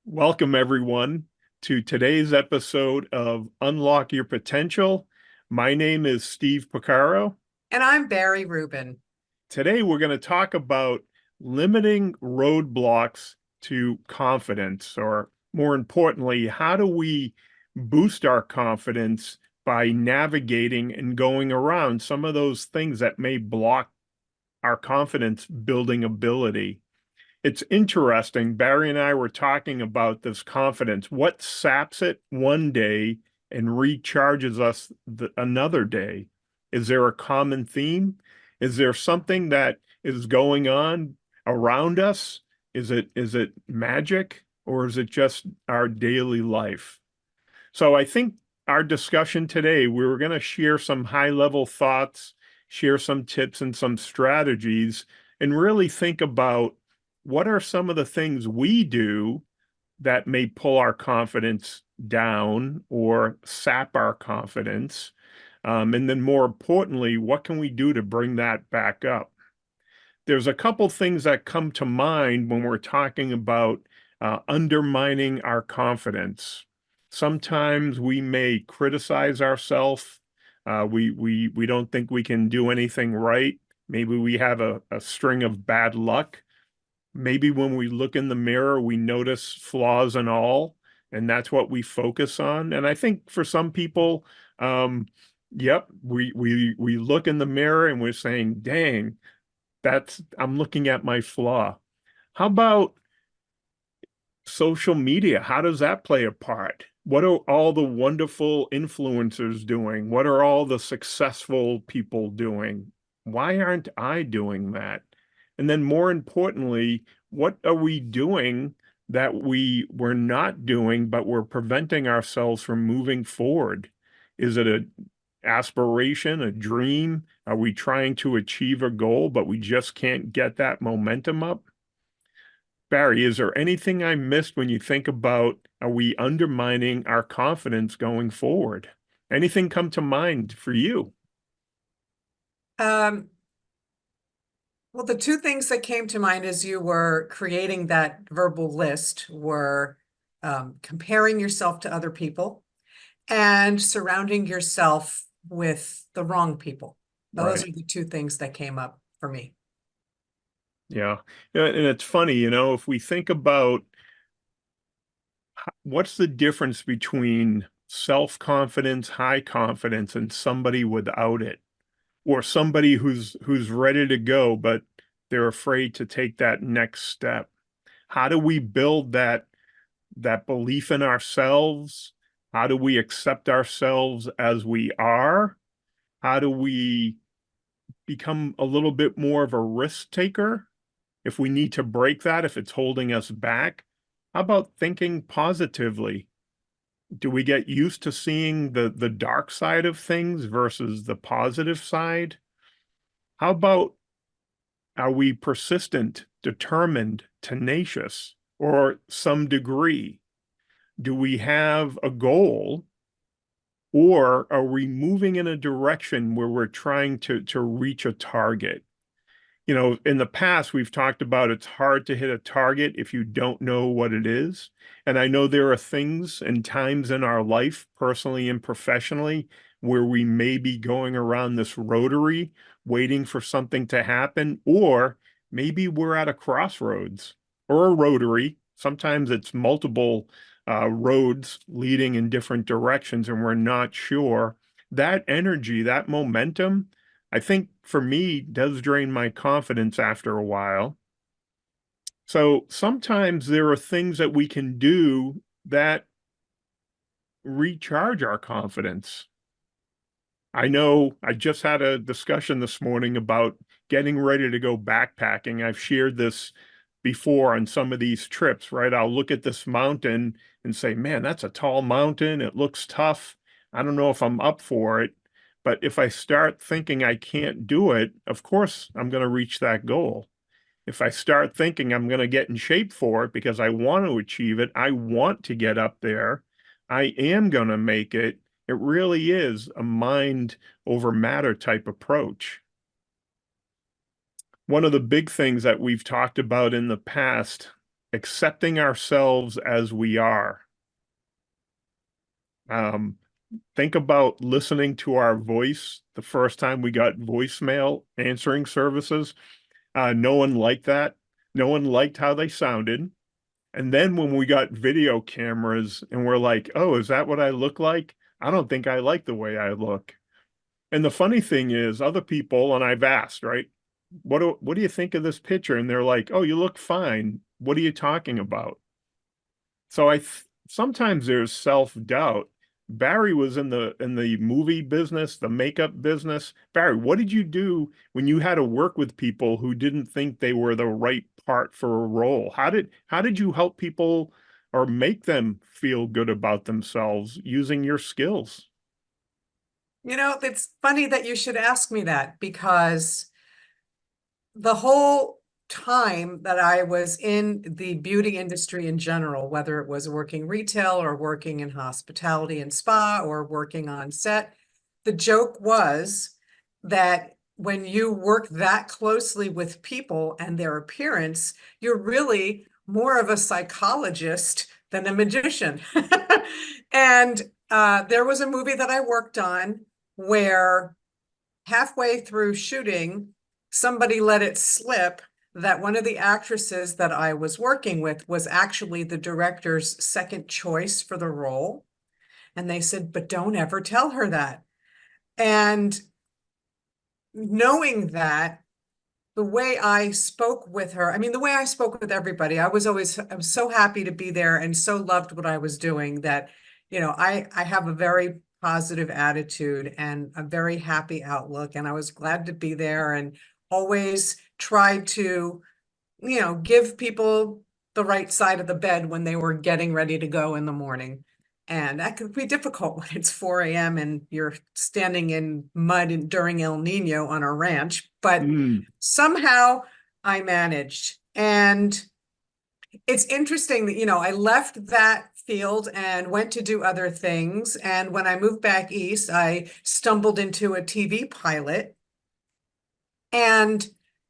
Welcome, everyone, to today's episode of Unlock Your Potential. My name is Steve Picaro. And I'm Barry Rubin. Today, we're going to talk about limiting roadblocks to confidence, or more importantly, how do we boost our confidence by navigating and going around some of those things that may block our confidence building ability. It's interesting. Barry and I were talking about this confidence. What saps it one day and recharges us another day? Is there a common theme? Is there something that is going on around us? Is it magic, or is it just our daily life? So I think our discussion today, we were going to share some high-level thoughts, share some tips and some strategies, and really think about what are some of the things we do that may pull our confidence down or sap our confidence. And then more importantly, what can we do to bring that back up? There's a couple things that come to mind when we're talking about undermining our confidence. Sometimes we may criticize ourselves. We don't think we can do anything right. Maybe we have a string of bad luck. Maybe when we look in the mirror, we notice flaws and all, and that's what we focus on. And I think for some people, yep, we look in the mirror and we're saying, "Dang, I'm looking at my flaw." How about social media? How does that play a part? What are all the wonderful influencers doing? What are all the successful people doing? Why aren't I doing that? And then more importantly, what are we doing that we're not doing, but we're preventing ourselves from moving forward? Is it a aspiration, a dream? Are we trying to achieve a goal, but we just can't get that momentum up? Barry, is there anything I missed when you think about are we undermining our confidence going forward? Anything come to mind for you? Um, well, the two things that came to mind as you were creating that verbal list were comparing yourself to other people and surrounding yourself with the wrong people. Those Right. are the two things that came up for me. Yeah. Yeah, and it's funny, if we think about what's the difference between self-confidence, high confidence, and somebody without it, or somebody who's ready to go, but they're afraid to take that next step. How do we build that belief in ourselves? How do we accept ourselves as we are? How do we become a little bit more of a risk taker if we need to break that, if it's holding us back? How about thinking positively? Do we get used to seeing the dark side of things versus the positive side? How about are we persistent, determined, tenacious, or some degree? Do we have a goal, or are we moving in a direction where we're trying to reach a target? In the past, we've talked about it's hard to hit a target if you don't know what it is. And I know there are things and times in our life, personally and professionally, where we may be going around this rotary, waiting for something to happen, or maybe we're at a crossroads or a rotary. Sometimes it's multiple roads leading in different directions, and we're not sure. That energy, that momentum, I think for me does drain my confidence after a while. So sometimes there are things that we can do that recharge our confidence. I know I just had a discussion this morning about getting ready to go backpacking. I've shared this before on some of these trips, right? I'll look at this mountain and say, man, that's a tall mountain. It looks tough. I don't know if I'm up for it. But if I start thinking I can't do it, of course, I'm going to reach that goal. If I start thinking I'm going to get in shape for it because I want to achieve it, I want to get up there, I am going to make it. It really is a mind over matter type approach. One of the big things that we've talked about in the past accepting ourselves as we are. Um, think about listening to our voice the first time we got voicemail answering services. No one liked that. No one liked how they sounded. And then when we got video cameras and we're like, oh, is that what I look like? I don't think I like the way I look. And the funny thing is, other people, and I've asked, right? What do you think of this picture? And they're like, oh, you look fine. What are you talking about? So sometimes there's self-doubt. Barry was in the movie business, the makeup business. Barry, what did you do when you had to work with people who didn't think they were the right part for a role? How did you help people or make them feel good about themselves using your skills? You know, it's funny that you should ask me that because the whole time that I was in the beauty industry in general, whether it was working retail or working in hospitality and spa or working on set, the joke was that when you work that closely with people and their appearance, you're really more of a psychologist than a magician. And there was a movie that I worked on where halfway through shooting, somebody let it slip that one of the actresses that I was working with was actually the director's second choice for the role. And they said, but don't ever tell her that. And knowing that, the way I spoke with her, I mean, the way I spoke with everybody, I was so happy to be there and so loved what I was doing that, I have a very positive attitude and a very happy outlook. And I was glad to be there and always tried to, give people the right side of the bed when they were getting ready to go in the morning. And that could be difficult when it's 4 a.m. and you're standing in mud during El Nino on a ranch. But Mm, somehow I managed. And it's interesting that, I left that field and went to do other things. And when I moved back east, I stumbled into a TV pilot. And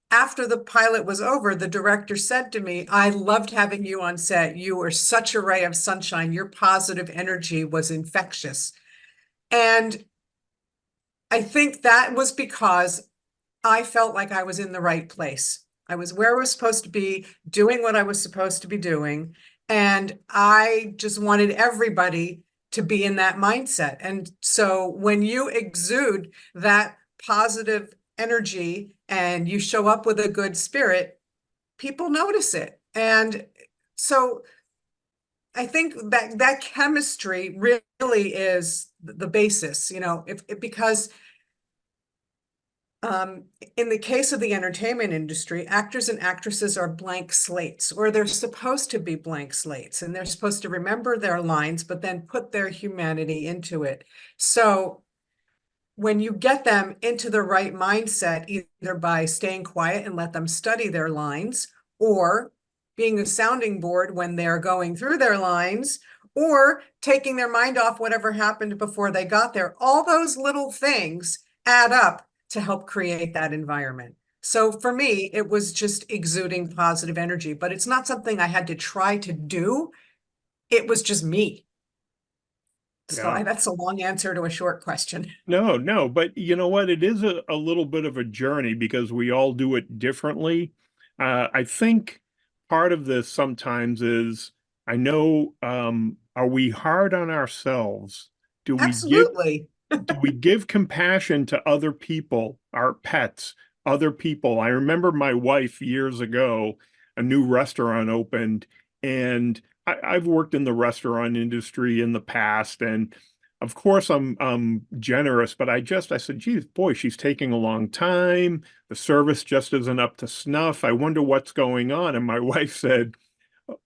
after the pilot was over, the director said to me, I loved having you on set. You were such a ray of sunshine. Your positive energy was infectious. And I think that was because I felt like I was in the right place. I was where I was supposed to be, doing what I was supposed to be doing. And I just wanted everybody to be in that mindset. And so when you exude that positive energy and you show up with a good spirit, people notice it. And so I think that chemistry really is the basis, because um, in the case of the entertainment industry, actors and actresses are blank slates, or they're supposed to be blank slates, and they're supposed to remember their lines, but then put their humanity into it. So when you get them into the right mindset, either by staying quiet and let them study their lines, or being a sounding board when they're going through their lines, or taking their mind off whatever happened before they got there, all those little things add up to help create that environment. So for me, it was just exuding positive energy, but it's not something I had to try to do. It was just me. So yeah. that's a long answer to a short question. No, no, but you know what? It is a little bit of a journey because we all do it differently. I think part of this sometimes is I know, are we hard on ourselves? Do we give Absolutely. do we give compassion to other people, our pets, other people? I remember my wife years ago, a new restaurant opened, and I've worked in the restaurant industry in the past, and of course I'm generous, but I said, geez, boy, she's taking a long time. The service just isn't up to snuff. I wonder what's going on. And my wife said,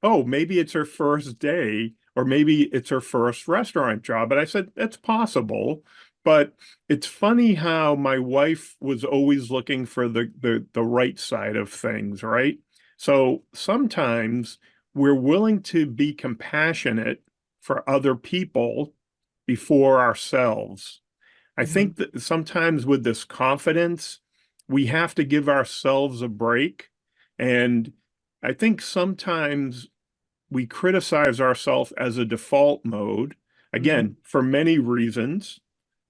oh, maybe it's her first day, or maybe it's her first restaurant job. And I said, that's possible. But it's funny how my wife was always looking for the right side of things, right? So sometimes we're willing to be compassionate for other people before ourselves. I Mhm. think that sometimes with this confidence, we have to give ourselves a break and I think sometimes we criticize ourselves as a default mode, Mhm, again, for many reasons,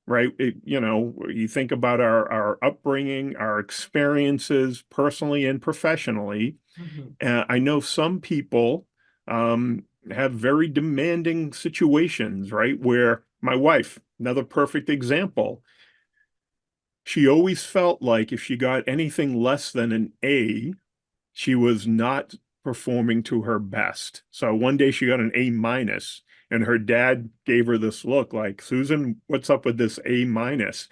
right? You think about our upbringing, our experiences personally and professionally. mhm, I know some people have very demanding situations, right? Where my wife, another perfect example, she always felt like if she got anything less than an A, she was not performing to her best. So one day she got an A minus, and her dad gave her this look like, Susan, what's up with this A minus?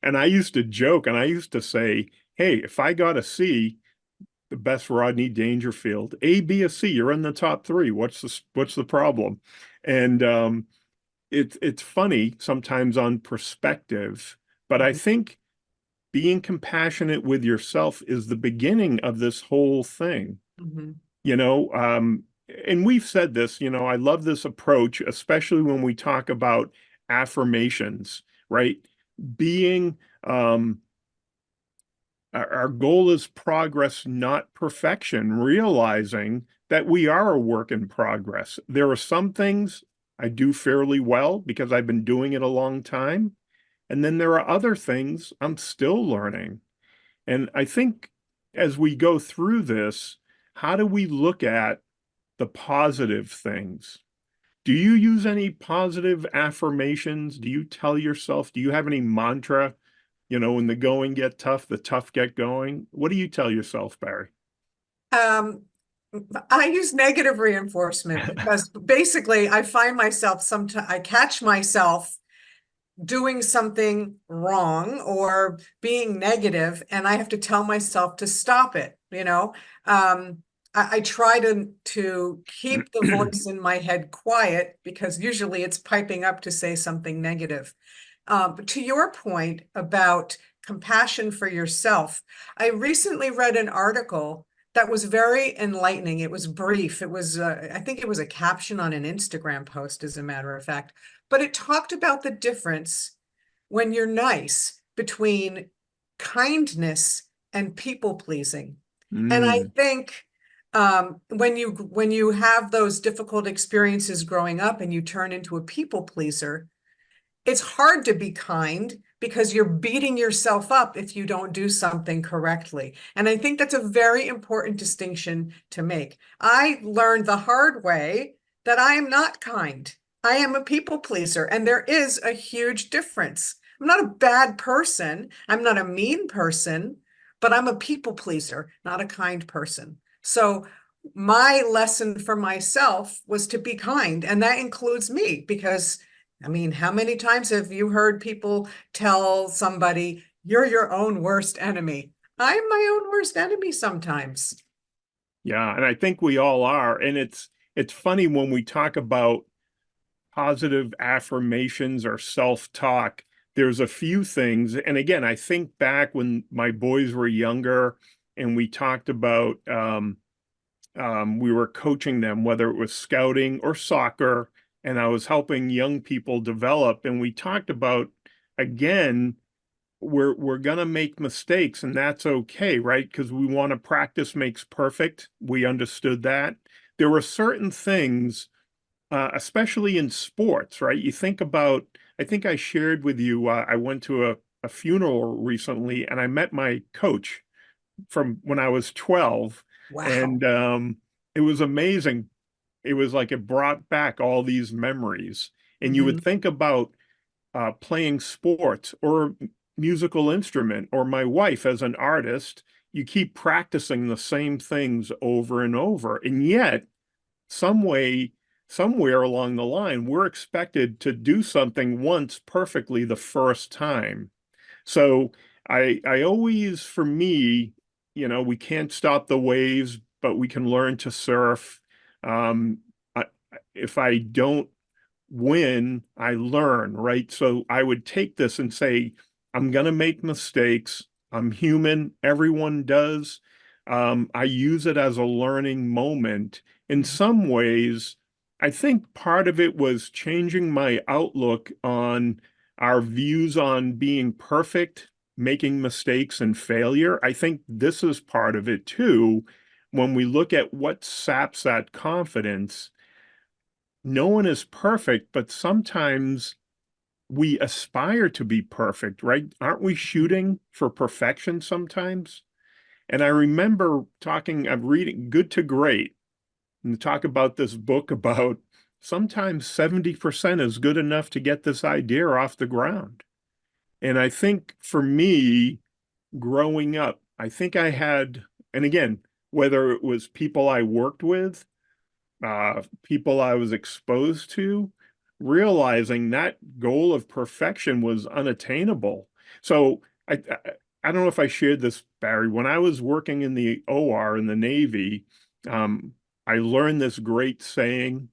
And I used to joke and I used to say, hey, if I got a C, the best Rodney Dangerfield, A, B, or C, you're in the top three. What's the problem? And it's funny sometimes on perspective, but I mhm, think being compassionate with yourself is the beginning of this whole thing. mhm. You know, and we've said this, I love this approach, especially when we talk about affirmations, right? Being, our goal is progress, not perfection, realizing that we are a work in progress. There are some things I do fairly well because I've been doing it a long time. And then there are other things I'm still learning. And I think as we go through this, how do we look at the positive things? Do you use any positive affirmations? Do you tell yourself, do you have any mantra, when the going get tough, the tough get going? What do you tell yourself, Barry? Um, I use negative reinforcement because basically I find myself sometimes I catch myself doing something wrong or being negative, and I have to tell myself to stop it, you know. I try to keep the voice in my head quiet because usually it's piping up to say something negative. But to your point about compassion for yourself, I recently read an article that was very enlightening. It was brief. It was, I think it was a caption on an Instagram post, as a matter of fact, but it talked about the difference when you're nice between kindness and people pleasing. And I Mm, think when you have those difficult experiences growing up and you turn into a people pleaser, it's hard to be kind because you're beating yourself up if you don't do something correctly. And I think that's a very important distinction to make. I learned the hard way that I am not kind. I am a people pleaser, and there is a huge difference. I'm not a bad person. I'm not a mean person, but I'm a people pleaser, not a kind person. So my lesson for myself was to be kind, and that includes me because I mean, how many times have you heard people tell somebody, you're your own worst enemy? I'm my own worst enemy sometimes. yeah, and I think we all are. And it's funny when we talk about positive affirmations or self-talk, there's a few things. And again, I think back when my boys were younger and we talked about we were coaching them, whether it was scouting or soccer, and I was helping young people develop. And we talked about, again, we're gonna make mistakes, and that's okay, right? Because we want to practice makes perfect. We understood that. There were certain things, especially in sports, right? You think about, I think I shared with you, I went to a funeral recently, and I met my coach from when I was 12, Wow. and it was amazing. It was like it brought back all these memories. And you would Mhm. think about playing sports or musical instrument, or my wife as an artist, you keep practicing the same things over and over. And yet, some way, somewhere along the line, we're expected to do something once perfectly the first time. So I always, for me, we can't stop the waves, but we can learn to surf. Um, I, if I don't win, I learn, right? So I would take this and say, I'm going to make mistakes. I'm human. Everyone does. I use it as a learning moment. In some ways, I think part of it was changing my outlook on our views on being perfect, making mistakes, and failure. I think this is part of it too, when we look at what saps that confidence, no one is perfect, but sometimes we aspire to be perfect, right? Aren't we shooting for perfection sometimes? And I remember I'm reading Good to Great and talk about this book about sometimes 70% is good enough to get this idea off the ground. And I think for me, growing up, I think I had, and again, whether it was people I worked with, people I was exposed to, realizing that goal of perfection was unattainable. So I don't know if I shared this, Barry. When I was working in the OR in the Navy, um, I learned this great saying,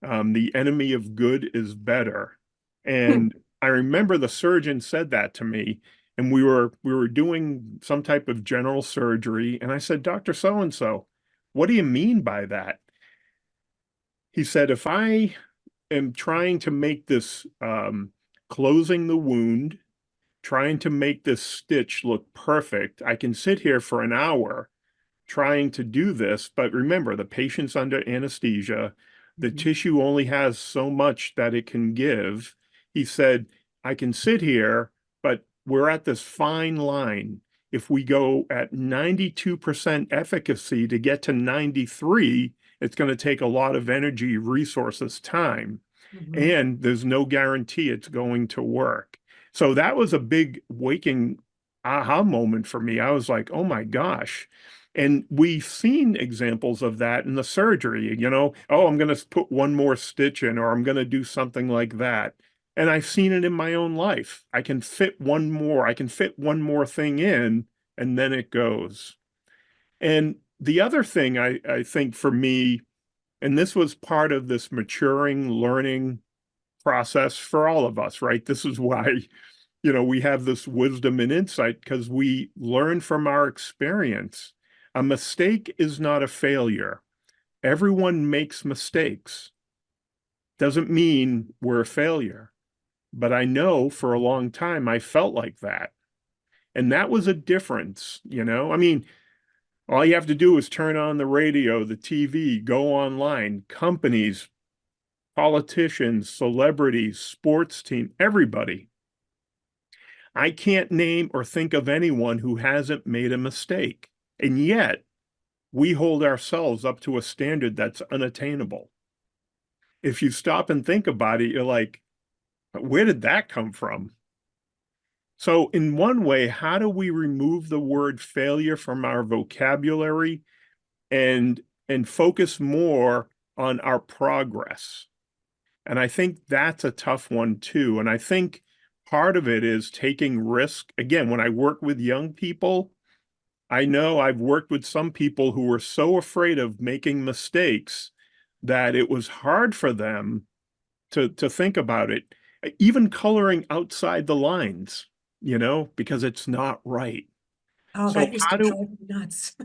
the enemy of good is better. And I remember the surgeon said that to me, and we were doing some type of general surgery, and I said, Dr. So and so, what do you mean by that? He said, if I am trying to make this closing the wound, trying to make this stitch look perfect, I can sit here for an hour trying to do this. But remember, the patient's under anesthesia. The Mhm. tissue only has so much that it can give. He said, I can sit here, but we're at this fine line. If we go at 92% efficacy to get to 93, it's going to take a lot of energy, resources, time, Mhm. and there's no guarantee it's going to work. So that was a big waking aha moment for me. I was like, oh my gosh. And we've seen examples of that in the surgery, oh, I'm going to put one more stitch in, or I'm going to do something like that. And I've seen it in my own life. I can fit one more thing in, and then it goes. And the other thing I think for me, and this was part of this maturing, learning process for all of us, right? This is why, we have this wisdom and insight because we learn from our experience. A mistake is not a failure. Everyone makes mistakes. Doesn't mean we're a failure. But I know for a long time I felt like that. And that was a difference. I mean, all you have to do is turn on the radio, the TV, go online, companies, politicians, celebrities, sports team, everybody. I can't name or think of anyone who hasn't made a mistake. And yet, we hold ourselves up to a standard that's unattainable. If you stop and think about it, you're like, where did that come from? So, in one way, how do we remove the word failure from our vocabulary and focus more on our progress? And I think that's a tough one too. And I think part of it is taking risk. Again, when I work with young people, I know I've worked with some people who were so afraid of making mistakes that it was hard for them to think about it, even coloring outside the lines, because it's not right. Oh, So that used how to do drive me nuts.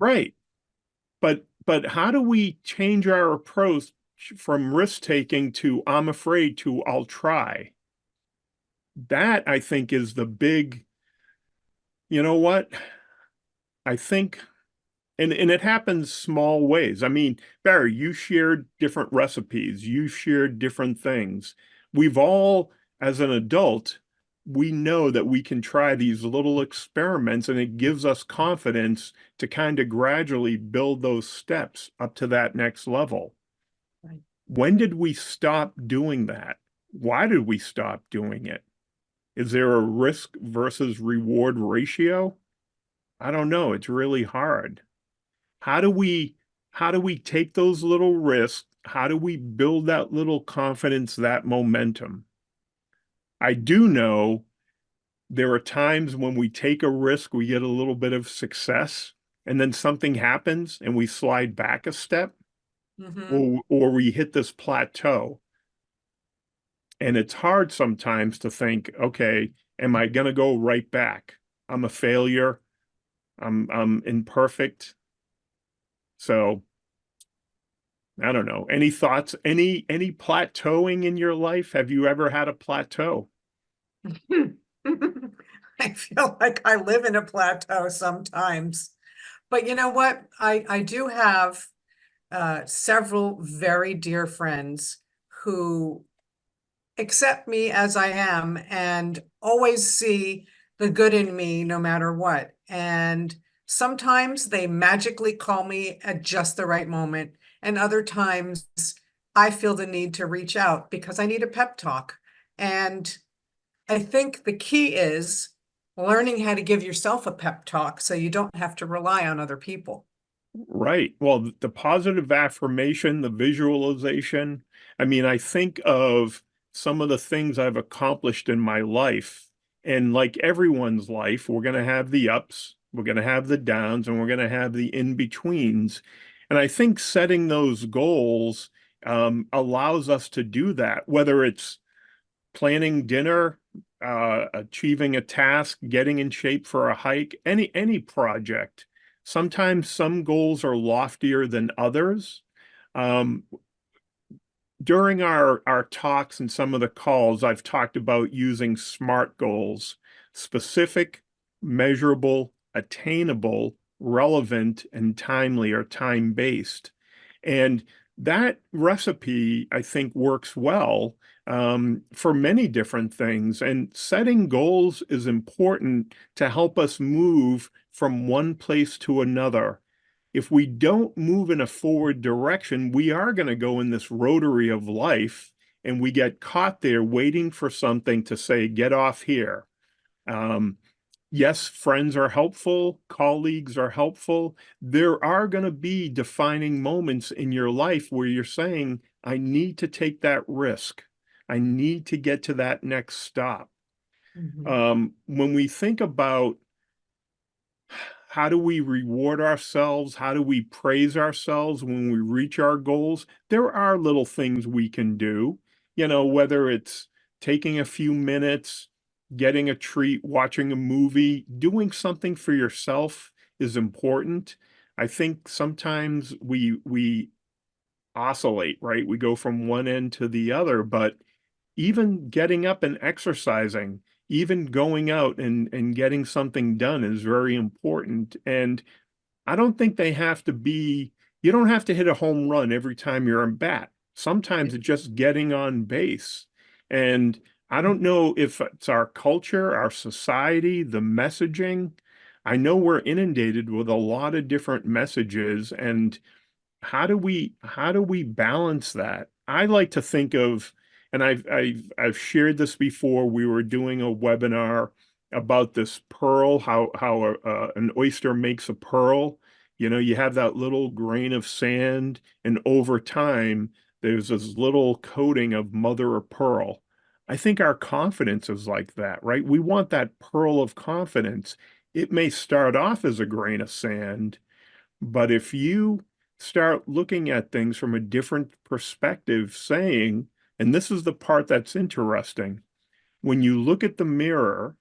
right, but how do we change our approach from risk taking to I'm afraid to I'll try? That I think is the big, you know what? I think and it happens small ways. I mean, Barry, you shared different recipes, you shared different things. We've all, as an adult, we know that we can try these little experiments and it gives us confidence to kind of gradually build those steps up to that next level. Right. When did we stop doing that? Why did we stop doing it? Is there a risk versus reward ratio? I don't know. It's really hard. How do we how do we take those little risks? How do we build that little confidence, that momentum? I do know there are times when we take a risk, we get a little bit of success, and then something happens and we slide back a step, Hmm. or we hit this plateau. And it's hard sometimes to think, okay, am I going to go right back? I'm a failure. I'm imperfect. So I don't know. Any thoughts? Any plateauing in your life? Have you ever had a plateau? I feel like I live in a plateau sometimes. But you know what? I do have several very dear friends who accept me as I am and always see the good in me no matter what. And sometimes they magically call me at just the right moment. And other times I feel the need to reach out because I need a pep talk. And I think the key is learning how to give yourself a pep talk so you don't have to rely on other people. Right. Well, the positive affirmation, the visualization. I mean, I think of some of the things I've accomplished in my life. And like everyone's life, we're going to have the ups, we're going to have the downs, and we're going to have the in-betweens. And I think setting those goals allows us to do that, whether it's planning dinner, achieving a task, getting in shape for a hike, any project. Sometimes some goals are loftier than others. Um, During our talks and some of the calls, I've talked about using SMART goals: specific, measurable, attainable, relevant, and timely, or time-based. And that recipe, I think, works well for many different things. And setting goals is important to help us move from one place to another. If we don't move in a forward direction, we are going to go in this rotary of life and we get caught there waiting for something to say, get off here. Um, yes, friends are helpful, colleagues are helpful. There are going to be defining moments in your life where you're saying, I need to take that risk. I need to get to that next stop. Mhm. When we think about how do we reward ourselves? How do we praise ourselves when we reach our goals? There are little things we can do, whether it's taking a few minutes, getting a treat, watching a movie, doing something for yourself is important. I think sometimes we oscillate, right? We go from one end to the other, but even getting up and exercising, even going out and getting something done is very important. And I don't think you don't have to hit a home run every time you're in bat. Sometimes it's just getting on base. And I don't know if it's our culture, our society, the messaging. I know we're inundated with a lot of different messages, and how do we balance that? I like to think of, and I've shared this before. We were doing a webinar about this pearl, how an oyster makes a pearl. You have that little grain of sand, and over time, there's this little coating of mother of pearl. I think our confidence is like that, right? We want that pearl of confidence. It may start off as a grain of sand, but if you start looking at things from a different perspective, saying, and this is the part that's interesting, when you look at the mirror,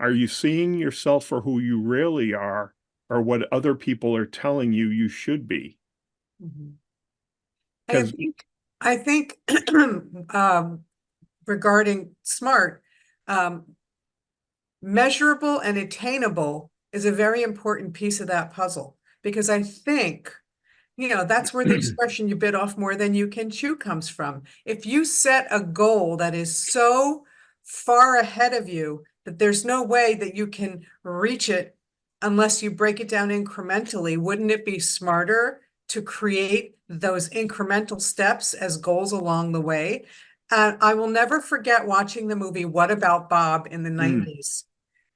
are you seeing yourself for who you really are or what other people are telling you you should be? Mhm. I Because, think, I think regarding SMART, um, measurable and attainable is a very important piece of that puzzle because I think, that's where the expression you bit off more than you can chew comes from. If you set a goal that is so far ahead of you that there's no way that you can reach it unless you break it down incrementally, wouldn't it be smarter to create those incremental steps as goals along the way? I will never forget watching the movie What About Bob in the mm, 90s.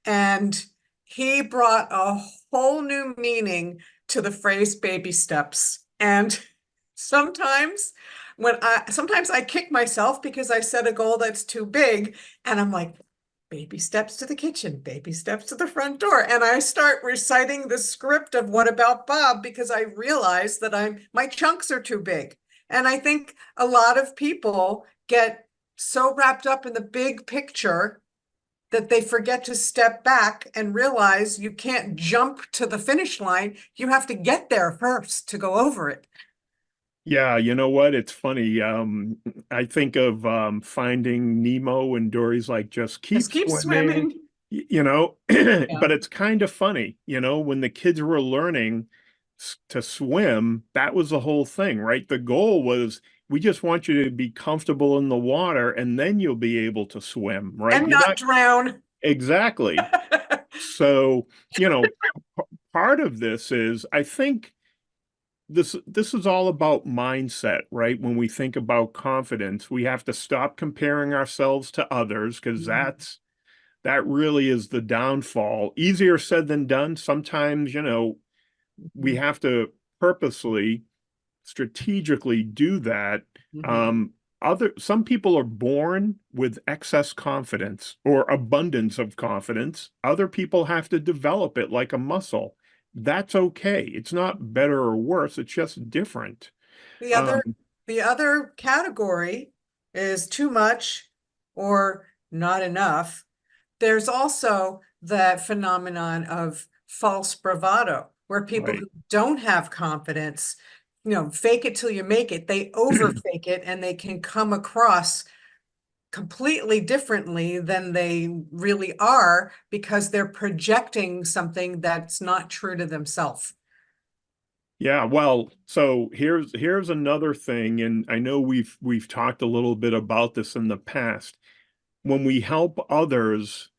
And he brought a whole new meaning to the phrase baby steps. And sometimes sometimes I kick myself because I set a goal that's too big and I'm like, baby steps to the kitchen, baby steps to the front door. And I start reciting the script of What About Bob because I realize that my chunks are too big. And I think a lot of people get so wrapped up in the big picture that they forget to step back and realize you can't jump to the finish line. You have to get there first to go over it. yeah, you know what? It's funny. I think of Finding Nemo, and Dory's like, just keep Just keep swimming. swimming. You know, Yeah. but it's kind of funny, when the kids were learning to swim, that was the whole thing, right? The goal was we just want you to be comfortable in the water and then you'll be able to swim, right? And You're not not drown. exactly. So, part of this is I think this is all about mindset, right? When we think about confidence, we have to stop comparing ourselves to others because Mhm. that really is the downfall. Easier said than done. Sometimes, we Mhm. have to purposely, strategically do that. Mhm. Um, some people are born with excess confidence or abundance of confidence. Other people have to develop it like a muscle. That's okay. It's not better or worse. It's just different. The other Um, the other category is too much or not enough. There's also the phenomenon of false bravado, where people right. who don't have confidence, fake it till you make it, they over fake it and they can come across completely differently than they really are because they're projecting something that's not true to themselves. Yeah, well, so here's another thing, and I know we've talked a little bit about this in the past. When we help others,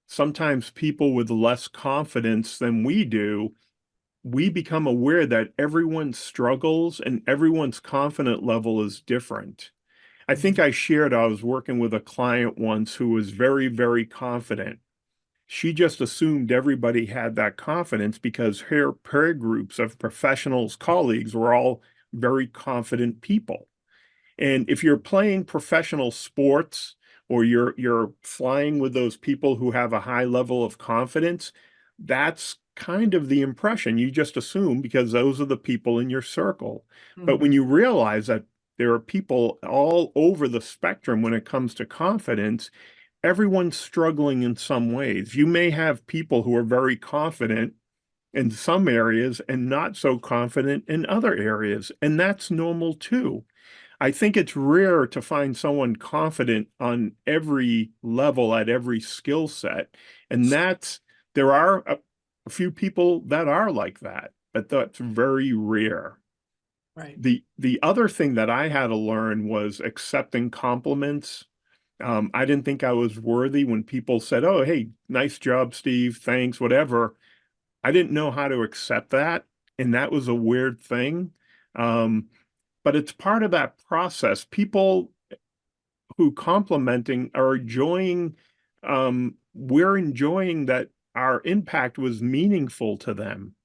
sometimes people with less confidence than we do, we become aware that everyone struggles and everyone's confident level is different. I think Mhm. I shared I was working with a client once who was very, very confident. She just assumed everybody had that confidence because her peer groups of professionals, colleagues were all very confident people. And if you're playing professional sports or you're flying with those people who have a high level of confidence, that's kind of the impression you just assume because those are the people in your circle. But when Mhm. you realize that there are people all over the spectrum when it comes to confidence, everyone's struggling in some ways. You may have people who are very confident in some areas and not so confident in other areas, and that's normal too. I think it's rare to find someone confident on every level at every skill set. And there are a few people that are like that, but that's very rare. Right. The other thing that I had to learn was accepting compliments. I didn't think I was worthy when people said, "Oh, hey, nice job, Steve. Thanks, whatever." I didn't know how to accept that, and that was a weird thing. Um, but it's part of that process. People who complimenting are enjoying, we're enjoying that our impact was meaningful to them.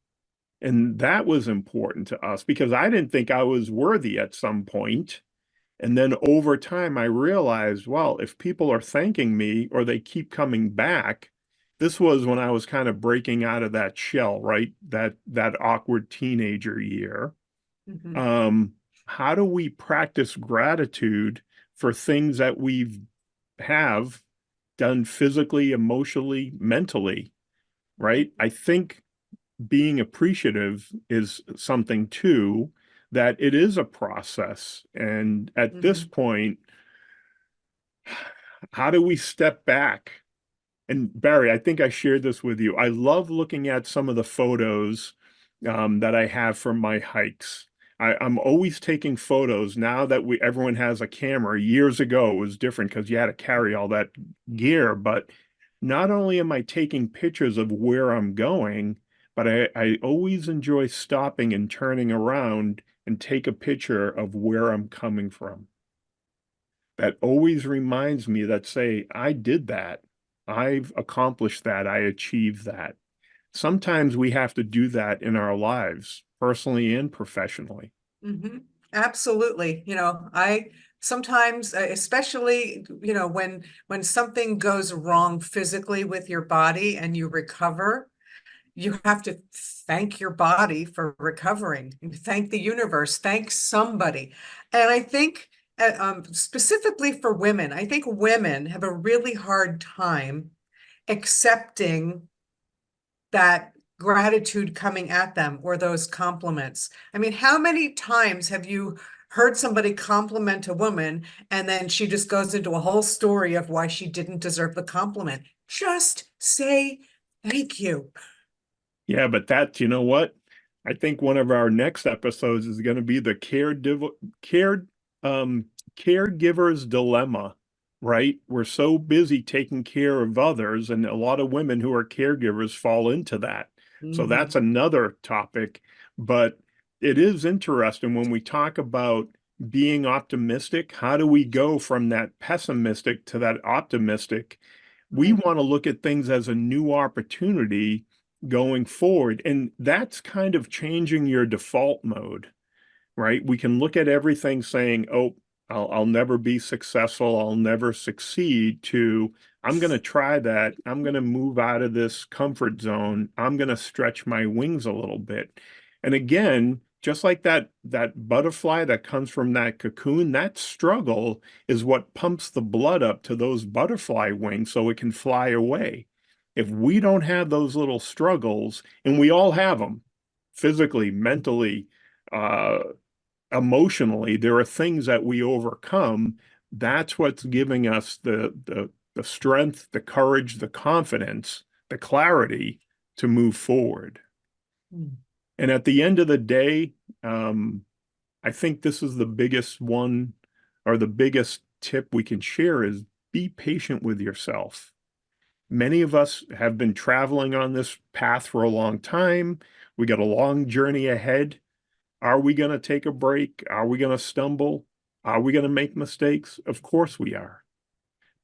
And that was important to us because I didn't think I was worthy at some point. And then over time, I realized, well, if people are thanking me or they keep coming back, this was when I was kind of breaking out of that shell, right? That awkward teenager year. Mhm. Um, how do we practice gratitude for things that we've have done physically, emotionally, mentally, right? I think being appreciative is something too, that it is a process. And at this Mhm. point, how do we step back? And Barry, I think I shared this with you. I love looking at some of the photos that I have from my hikes. I'm always taking photos now that everyone has a camera. Years ago, it was different because you had to carry all that gear. But not only am I taking pictures of where I'm going, but I always enjoy stopping and turning around and take a picture of where I'm coming from. That always reminds me that say, I did that. I've accomplished that. I achieved that. Sometimes we have to do that in our lives, personally and professionally. Mhm. Absolutely. I sometimes, especially, when something goes wrong physically with your body and you recover, you have to thank your body for recovering, and thank the universe, thank somebody. And I think, specifically for women, I think women have a really hard time accepting that gratitude coming at them or those compliments. I mean, how many times have you heard somebody compliment a woman and then she just goes into a whole story of why she didn't deserve the compliment? Just say thank you. Yeah, but that, you know what? I think one of our next episodes is going to be the care um caregiver's dilemma, right? We're so busy taking care of others, and a lot of women who are caregivers fall into that. So that's Mhm. another topic, but it is interesting when we talk about being optimistic, how do we go from that pessimistic to that optimistic? We Right. want to look at things as a new opportunity going forward. And that's kind of changing your default mode, right? We can look at everything saying, oh, I'll never be successful. I'll never succeed to, I'm going to try that. I'm going to move out of this comfort zone. I'm going to stretch my wings a little bit. And again, just like that butterfly that comes from that cocoon, that struggle is what pumps the blood up to those butterfly wings so it can fly away. If we don't have those little struggles, and we all have them physically, mentally, uh, emotionally, there are things that we overcome. That's what's giving us the strength, the courage, the confidence, the clarity to move forward. Mm. And at the end of the day, I think this is the biggest one or the biggest tip we can share is be patient with yourself. Many of us have been traveling on this path for a long time. We got a long journey ahead. Are we going to take a break? Are we going to stumble? Are we going to make mistakes? Of course we are.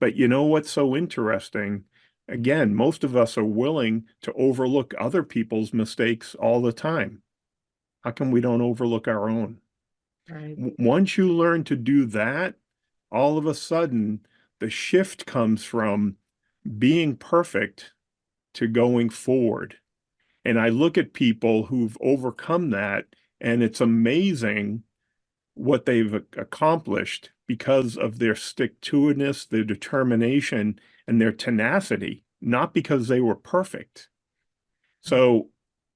But you know what's so interesting? Again, most of us are willing to overlook other people's mistakes all the time. How come we don't overlook our own? Right. Once you learn to do that, all of a sudden the shift comes from being perfect to going forward. And I look at people who've overcome that, and it's amazing what they've accomplished because of their stick-to-itiveness, their determination, and their tenacity, not because they were perfect. So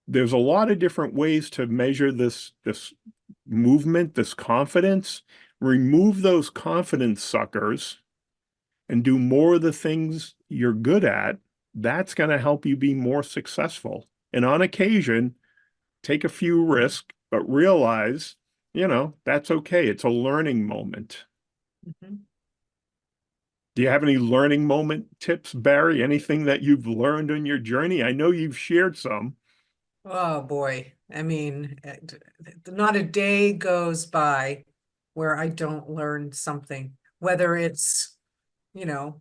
there's a lot of different ways to measure this movement, this confidence. Remove those confidence suckers and do more of the things you're good at. That's going to help you be more successful. And on occasion, take a few risks, but realize, that's okay. It's a learning moment. Mhm. Do you have any learning moment tips, Barry? Anything that you've learned on your journey? I know you've shared some. Oh boy. I mean, not a day goes by where I don't learn something, whether it's, you know,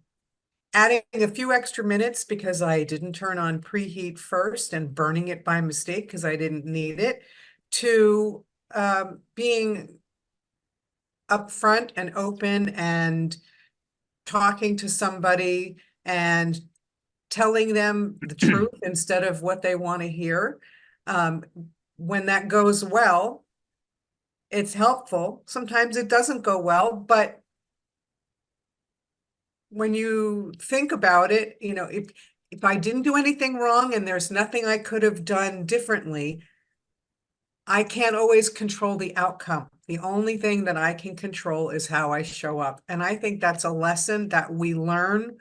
adding a few extra minutes because I didn't turn on preheat first and burning it by mistake because I didn't need it, to being upfront and open and talking to somebody and telling them the truth instead of what they want to hear. Um, when that goes well, it's helpful. Sometimes it doesn't go well, but when you think about it, if I didn't do anything wrong and there's nothing I could have done differently, I can't always control the outcome. The only thing that I can control is how I show up. And I think that's a lesson that we learn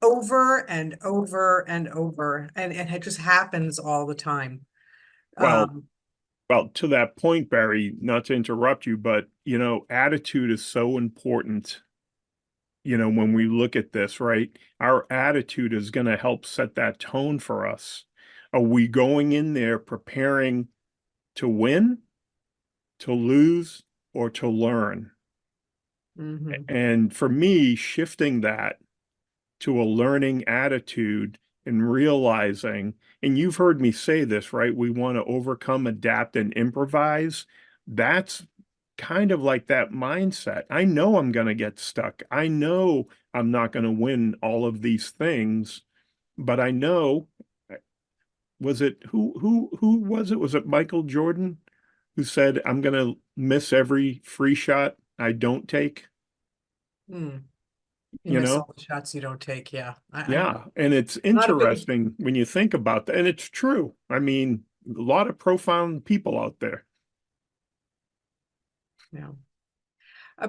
over and over and over. And it just happens all the time. Well, Um, well, to that point, Barry, not to interrupt you, but attitude is so important. When we look at this, right? Our attitude is going to help set that tone for us. Are we going in there preparing to win, to lose, or to learn? mhm. And for me, shifting that to a learning attitude and realizing, and you've heard me say this, right? We want to overcome, adapt, and improvise. That's kind of like that mindset. I know I'm going to get stuck. I know I'm not going to win all of these things, but I know, was it who was it? Was it Michael Jordan who said, I'm going to miss every free shot I don't take? Mm. You You miss know? all the shots you don't take. Yeah. I'm Yeah, and it's not a big, interesting when you think about that, and it's true. I mean, a lot of profound people out there. you know,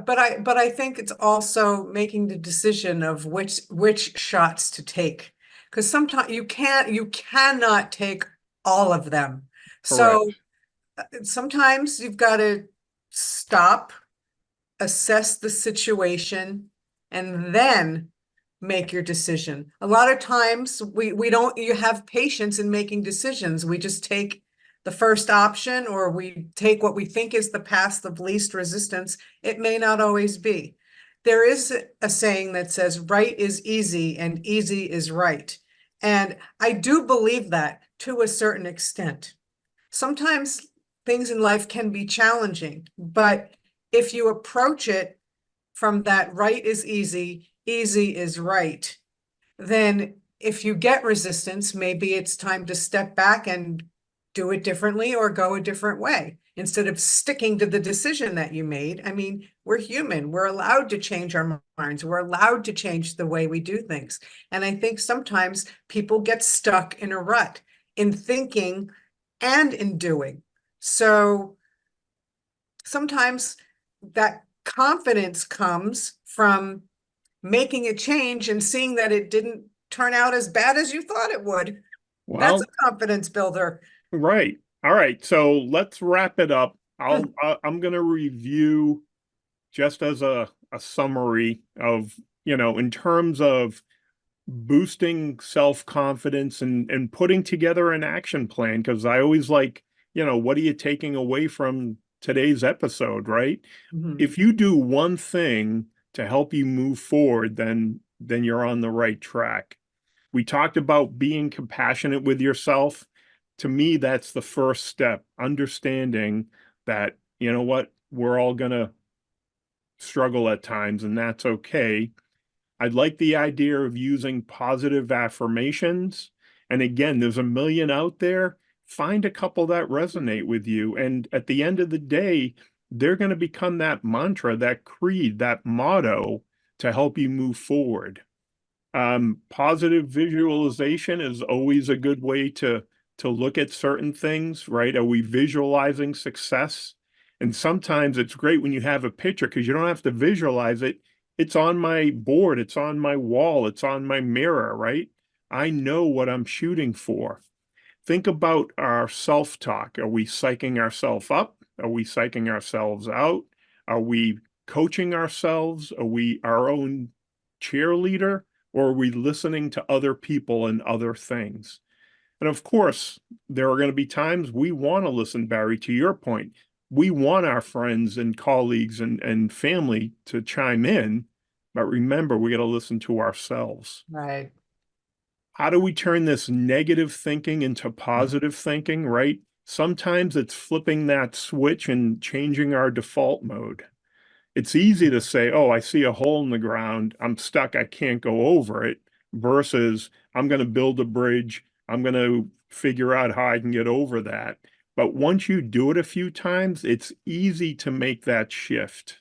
but I think it's also making the decision of which shots to take. because sometimes you cannot take all of them. So Correct. sometimes you've got to stop, assess the situation, and then make your decision. A lot of times we don't you have patience in making decisions. We just take the first option, or we take what we think is the path of least resistance. It may not always be. There is a saying that says right is easy and easy is right. And I do believe that to a certain extent. Sometimes things in life can be challenging, but if you approach it from that right is easy, easy is right, then if you get resistance, maybe it's time to step back and do it differently or go a different way instead of sticking to the decision that you made. I mean, we're human. We're allowed to change our minds. We're allowed to change the way we do things. And I think sometimes people get stuck in a rut in thinking and in doing. So sometimes that confidence comes from making a change and seeing that it didn't turn out as bad as you thought it would. That's Well, a confidence builder. right. All right. So let's wrap it up. I'm going to review just as a summary of, in terms of boosting self-confidence and putting together an action plan, because I always like, what are you taking away from today's episode, right? Mhm. If you do one thing to help you move forward, then you're on the right track. We talked about being compassionate with yourself. To me, that's the first step, understanding that, you know what, we're all going to struggle at times, and that's okay. I like the idea of using positive affirmations. And again, there's a million out there. Find a couple that resonate with you. And at the end of the day, they're going to become that mantra, that creed, that motto to help you move forward. Positive visualization is always a good way to look at certain things, right? Are we visualizing success? And sometimes it's great when you have a picture because you don't have to visualize it. It's on my board, it's on my wall, it's on my mirror, right? I know what I'm shooting for. Think about our self-talk. Are we psyching ourselves up? Are we psyching ourselves out? Are we coaching ourselves? Are we our own cheerleader? Or are we listening to other people and other things? And of course, there are going to be times we want to listen, Barry, to your point. We want our friends and colleagues and family to chime in, but remember, we got to listen to ourselves. Right. How do we turn this negative thinking into positive thinking, right? Sometimes it's flipping that switch and changing our default mode. It's easy to say, oh, I see a hole in the ground. I'm stuck. I can't go over it, versus I'm going to build a bridge. I'm going to figure out how I can get over that. But once you do it a few times, it's easy to make that shift.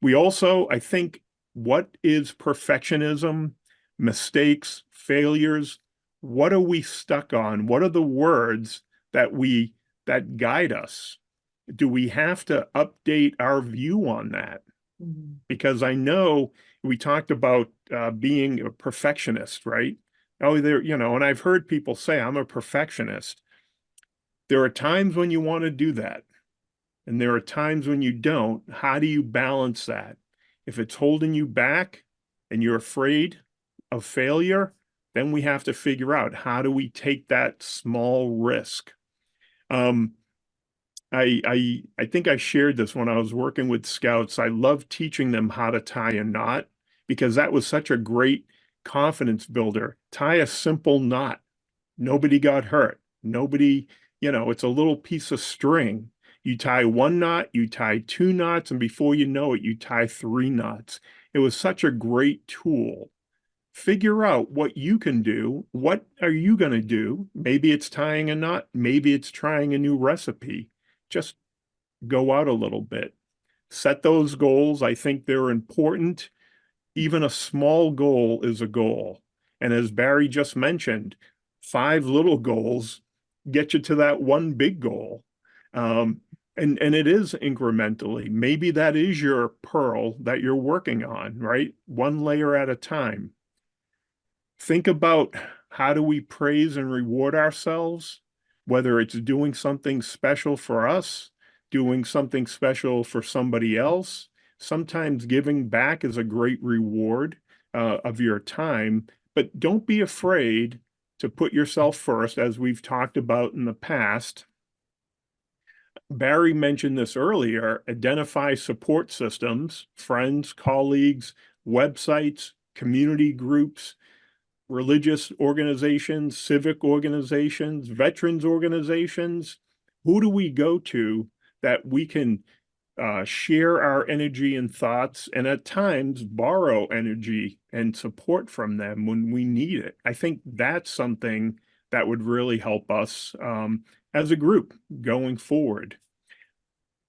We also, I think, what is perfectionism, mistakes, failures? What are we stuck on? What are the words that guide us? Do we have to update our view on that? Mhm. Because I know we talked about being a perfectionist, right? Oh, and I've heard people say, I'm a perfectionist. There are times when you want to do that, and there are times when you don't. How do you balance that? If it's holding you back and you're afraid of failure, then we have to figure out how do we take that small risk. Um, I think I shared this when I was working with scouts. I love teaching them how to tie a knot because that was such a great confidence builder. Tie a simple knot. Nobody got hurt. Nobody, it's a little piece of string. You tie one knot, you tie two knots, and before you know it, you tie three knots. It was such a great tool. Figure out what you can do. What are you going to do? Maybe it's tying a knot. Maybe it's trying a new recipe. Just go out a little bit. Set those goals. I think they're important. Even a small goal is a goal. And as Barry just mentioned, 5 little goals get you to that one big goal. Um, and it is incrementally. Maybe that is your pearl that you're working on, right? One layer at a time. think about how do we praise and reward ourselves, whether it's doing something special for us, doing something special for somebody else. Sometimes giving back is a great reward of your time, but don't be afraid to put yourself first, as we've talked about in the past. Barry mentioned this earlier, identify support systems, friends, colleagues, websites, community groups, religious organizations, civic organizations, veterans organizations. Who do we go to that we can share our energy and thoughts, and at times borrow energy and support from them when we need it? I think that's something that would really help us as a group going forward.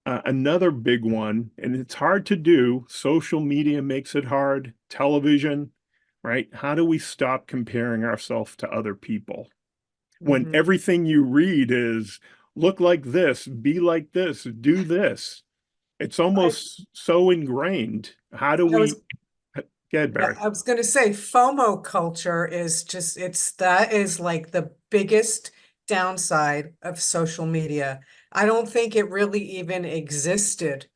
Another big one, and it's hard to do, social media makes it hard, television, right? How do we stop comparing ourselves to other people when Mhm. everything you read is look like this, be like this, do this? It's I, almost so ingrained. How do I was we get Yeah, Barry? I was going to say FOMO culture is just, that is like the biggest downside of social media. I don't think it really even existed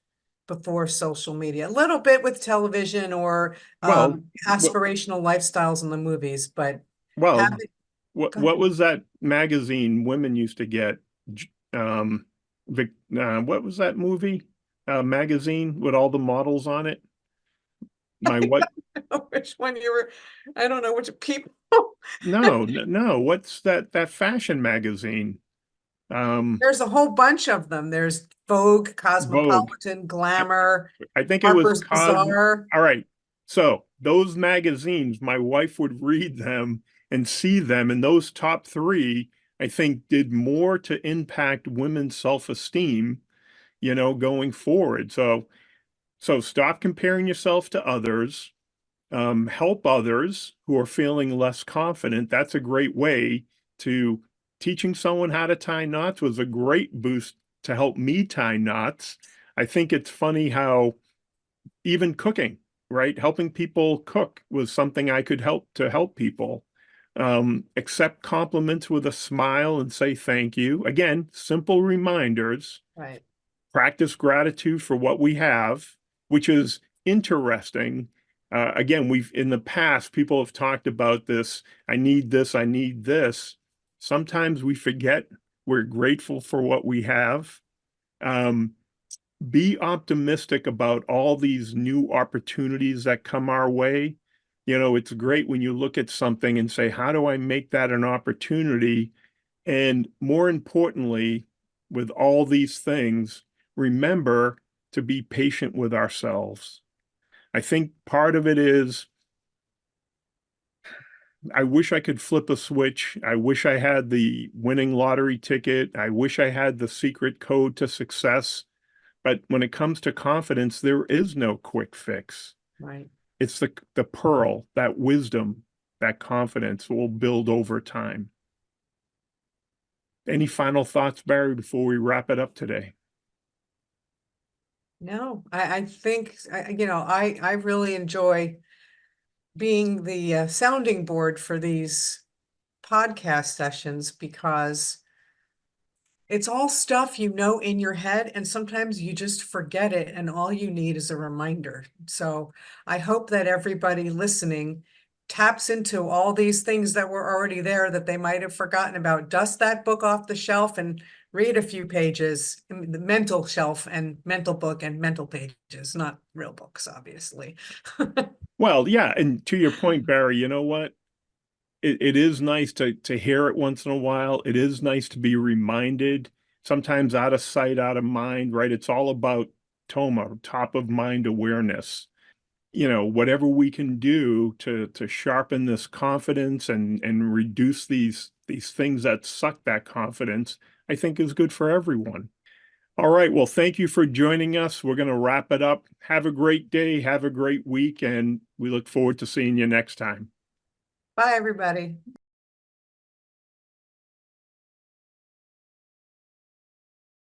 before social media. A little bit with television or Well, what, aspirational lifestyles in the movies, but well, having, go what ahead. was that magazine women used to get? Um, what was that movie? Magazine with all the models on it? My I what? don't know which one you were, I don't know which people. No. What's that fashion magazine? Um, There's a whole bunch of them. There's Vogue, Vogue. Cosmopolitan, Glamour, I think it was Harper's Cos. Bazaar. All right. So those magazines, my wife would read them and see them, and those top three, I think, did more to impact women's self-esteem, going forward. So stop comparing yourself to others. Help others who are feeling less confident. That's a great way to teaching someone how to tie knots was a great boost to help me tie knots. I think it's funny how even cooking, right? Helping people cook was something I could help people. Accept compliments with a smile and say thank you. Again, simple reminders. Right. Practice gratitude for what we have, which is interesting. Again, we've in the past, people have talked about this. I need this. I need this. Sometimes we forget we're grateful for what we have. Um, be optimistic about all these new opportunities that come our way. It's great when you look at something and say, how do I make that an opportunity? And more importantly, with all these things, remember to be patient with ourselves. I think part of it is I wish I could flip a switch. I wish I had the winning lottery ticket. I wish I had the secret code to success. But when it comes to confidence, there is no quick fix. Right. It's the pearl, that wisdom, that confidence will build over time. Any final thoughts, Barry, before we wrap it up today? No, I think, I really enjoy being the sounding board for these podcast sessions because it's all stuff you know in your head, and sometimes you just forget it, and all you need is a reminder. So I hope that everybody listening taps into all these things that were already there that they might have forgotten about. Dust that book off the shelf and read a few pages, the mental shelf and mental book and mental pages, not real books, obviously. Well, yeah, and to your point, Barry, you know what? It is nice to hear it once in a while. It is nice to be reminded, sometimes out of sight, out of mind, right? It's all about TOMA, top of mind awareness. Whatever we can do to sharpen this confidence and reduce these things that suck that confidence, I think is good for everyone. All right. Well, thank you for joining us. We're going to wrap it up. Have a great day. Have a great week. And we look forward to seeing you next time. Bye, everybody.